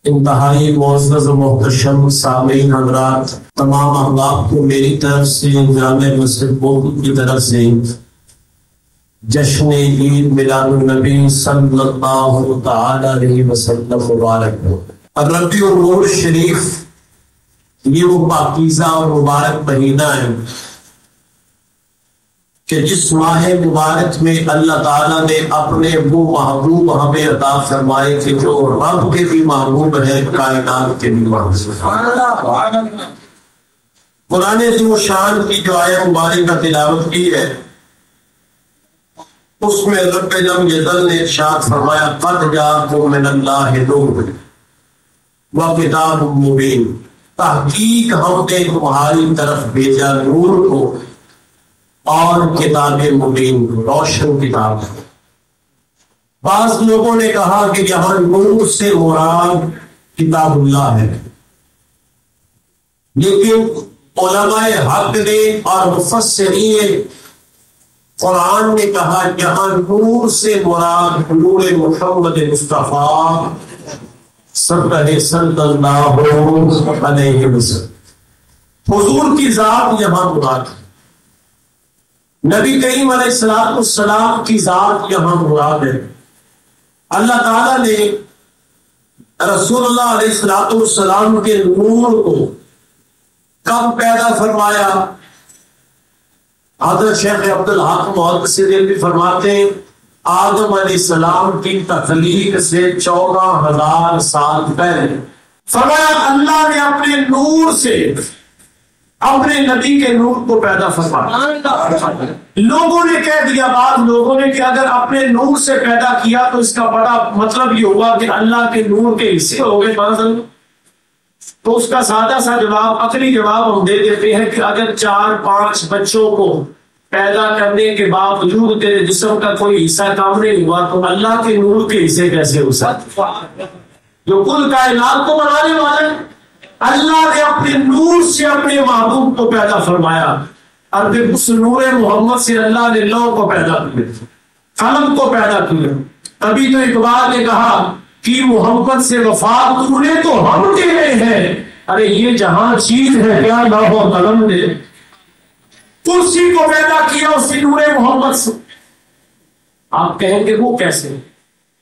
انتہائی معزز و محتشم سامعین حضرات، تمام احباب کو میری طرف سے جامع مسجد بوگل کی طرف سے جشن عید میلاد النبی صلی اللہ تعالی علیہ وسلم مبارک ہو۔ ربیع الاول شریف یہ وہ پاکیزہ اور مبارک مہینہ ہے کہ جس ماہ مبارک میں اللہ تعالیٰ نے اپنے وہ محبوب ہمیں عطا فرمائے کہ جو رب کے بھی محبوب ہے، کائنات کے بھی محبوب۔ قرآن عظیم الشان کی جو آیت مبارک کا تلاوت کی ہے اس میں رب جل جلالہ نے ارشاد فرمایا قد جاءکم من اللہ نور وکتاب مبین، تحقیق ہم نے تمہاری طرف بھیجا نور کو اور کتاب مبین، روشن کتاب ہے۔ بعض لوگوں نے کہا کہ یہاں نور سے مراد کتاب اللہ ہے، لیکن علماء حق نے اور مفسرین قرآن نے کہا یہاں نور سے مراد نور محمد مصطفیٰ صلی اللہ علیہ وسلم، حضور کی ذات یہاں مراد ہے، نبی کریم علیہ السلام کی ذات یہاں مراد ہے۔ اللہ تعالیٰ نے رسول اللہ علیہ السلام کے نور کو کب پیدا فرمایا؟ حضرت شیخ عبدالحق محدث دہلوی فرماتے ہیں آدم علیہ السلام کی تخلیق سے 14,000 سال پہلے فرمایا اللہ نے اپنے نور سے اپنے نبی کے نور کو پیدا فرمایا۔ لوگوں نے کہہ دیا، بعض لوگوں نے کہ اگر اپنے نور سے پیدا کیا تو اس کا بڑا مطلب یہ ہوا کہ اللہ کے نور کے حصے ہو گئے مثلا۔ تو اس کا سادہ سا جواب، عقلی جواب ہم دے دیتے ہیں کہ اگر 4-5 بچوں کو پیدا کرنے کے باوجود تیرے جسم کا کوئی حصہ کام نہیں ہوا تو اللہ کے نور کے حصے کیسے ہو سکتے؟ جو کل کائنات کو بنانے والے اللہ نے اپنے نور سے اپنے محبوب کو پیدا فرمایا، اور پھر اس نور محمد سے اللہ نے لوح کو پیدا کیا، قلم کو پیدا کیا۔ تبھی تو اقبال نے کہا کہ محبت سے وفات تو نے تو ہم کے ہیں، ارے یہ جہاں چیز ہے کیا لوح و قلم نے، کرسی کو پیدا کیا اس نور محمد سے۔ آپ کہیں گے وہ کیسے؟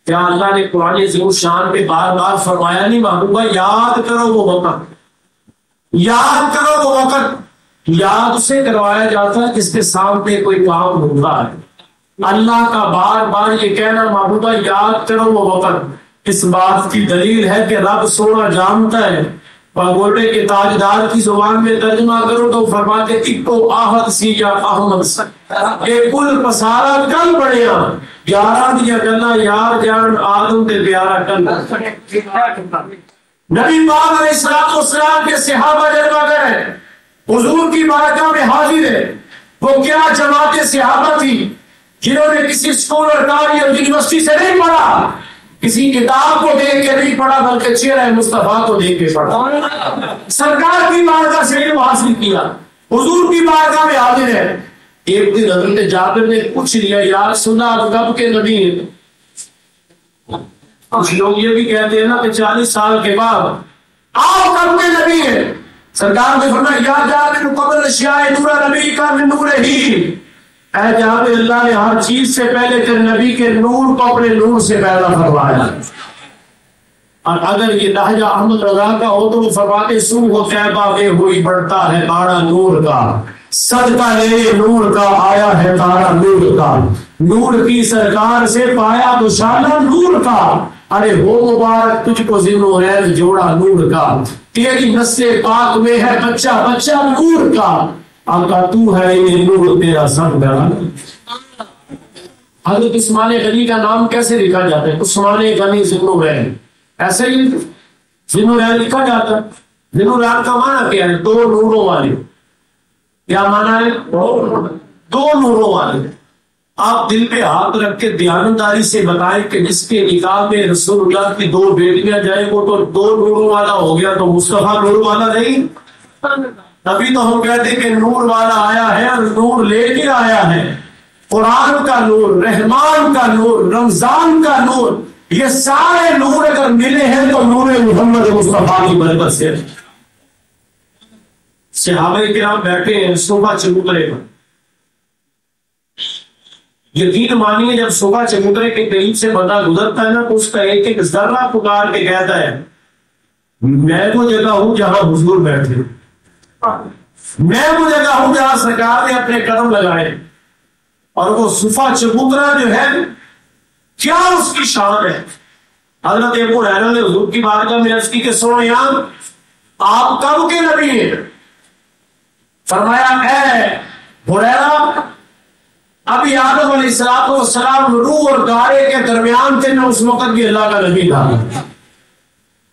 کیا اللہ نے قرآن عظیم الشان میں بار بار فرمایا نہیں محبوبہ یاد کرو وہ وقت، یاد کرو وہ وقت؟ یاد اسے کروایا جاتا ہے جس کے سامنے کوئی کام ہوتا ہے۔ اللہ کا بار بار یہ کہنا محبوبہ یاد کرو وہ وقت، اس بات کی دلیل ہے کہ رب سونا جانتا ہے۔ پاگوٹے کے تاجدار کی زبان میں ترجمہ کرو تو فرماتے اکو آہد سی یا احمد سی، یہ کل پسارا کل بڑھیا 11 دیا گلا یار جان آدم تے پیارا کل۔ نبی پاک علیہ السلام کے صحابہ جلوہ گئے، حضور کی بارگاہ میں حاضر ہے۔ وہ کیا جماعت صحابہ تھی جنہوں نے کسی اسکول اور کالج یا یونیورسٹی سے نہیں پڑھا، کسی کتاب کو دیکھ کے نہیں پڑھا، بلکہ چہرہ مصطفیٰ کو دیکھ کے پڑھا، سرکار کی بارگاہ سے علم حاصل کیا، حضور کی بارگاہ میں حاضر ہے۔ ایک دن حضرت جابر نے پوچھ لیا یا رسول اللہ کب کے نبی ہیں؟ کچھ لوگ یہ بھی کہتے ہیں نا کہ 40 سال کے بعد آپ کب کے نبی ہیں؟ سرکار نے فرمایا یا جابر قبل اشیاء نور نبی کا من نور ہی، اے جابر اللہ نے ہر چیز سے پہلے تیرے نبی کے نور کو اپنے نور سے پیدا فرمایا۔ اور اگر یہ لہجہ احمد رضا کا ہو تو وہ فرماتے سوح و طیبہ میں ہوئی بڑھتا ہے بارہ نور کا، صدقہ لے نور کا آیا ہے تارا نور کا، نور کی سرکار سے پایا تو شانہ نور کا، ارے ہو مبارک تجھ کو ذن و غیر جوڑا نور کا، تیری نسل پاک میں ہے بچہ بچہ نور کا، آقا تو ہے یہ نور تیرا سب گرا۔ حضرت عثمان غنی کا نام کیسے لکھا جاتا ہے؟ عثمان غنی ذن و غیر، ایسے ہی ذن و غیر لکھا جاتا ہے۔ ذن و غیر کا معنی کیا ہے؟ 2 نوروں والے۔ کیا معنی ہے؟ 2 نوروں والے۔ آپ دل پہ ہاتھ رکھ کے دیانتداری سے بتائیں کہ جس کے نکاح میں رسول اللہ کی 2 بیٹیاں جائیں وہ تو 2 نوروں والا ہو گیا، تو مصطفیٰ نور والا نہیں؟ تبھی تو ہم کہتے ہیں کہ نور والا آیا ہے اور نور لے کے آیا ہے۔ قرآن کا نور، رحمان کا نور، رمضان کا نور، یہ سارے نور اگر ملے ہیں تو نور محمد مصطفیٰ کی برکت سے۔ صحابہ کرام بیٹھے ہیں صبح چبوترے پر، یقین مانیے جب صبح چبوترے کے قریب سے بندہ گزرتا ہے نا تو اس کا ایک ایک ذرہ پکار کے کہتا ہے میں وہ جگہ ہوں جہاں حضور بیٹھے، میں وہ جگہ ہوں جہاں سرکار نے اپنے قدم لگائے۔ اور وہ صفا چبوترا جو ہے کیا اس کی شان ہے۔ حضرت ابو ہریرہ نے حضور کی بارگاہ میں عرض کی کہ سنو یہاں آپ کب کے نبی ہیں؟ فرمایا اے ہریرہ ابھی آدم علیہ السلام روح اور گارے کے درمیان تھے، نہ اس وقت بھی اللہ کا نبی تھا،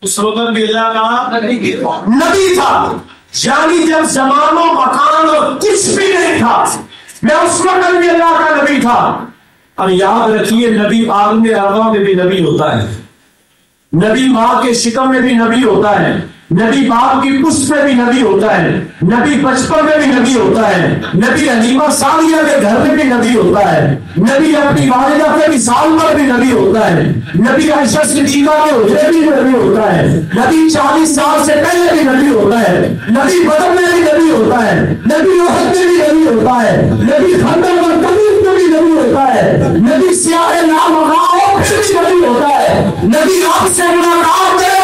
اس وقت بھی اللہ کا نبی تھا، یعنی جب زمان و مکان اور کچھ بھی نہیں تھا میں اس وقت بھی اللہ کا نبی تھا۔ اب یاد رکھیے نبی عالم ارواح میں بھی نبی ہوتا ہے، نبی ماں کے شکم میں بھی نبی ہوتا ہے، نبی باپ کی پشت میں بھی نبی ہوتا ہے، نبی بچپن میں بھی نبی ہوتا ہے، نبی حلیمہ سعدیہ کے گھر میں بھی نبی ہوتا ہے، نبی اپنی والدہ کے وصال پر بھی نبی ہوتا ہے، نبی عائشہ صدیقہ کے حجرے بھی نبی ہوتا ہے، نبی 40 سال سے پہلے بھی نبی ہوتا ہے، نبی بدر میں بھی نبی ہوتا ہے، نبی احد میں بھی نبی ہوتا ہے، نبی خندق اور تبوک میں بھی نبی ہوتا ہے، نبی سیاہ نامغاں میں بھی نبی ہوتا ہے، نبی آپ سے ملاقات کرے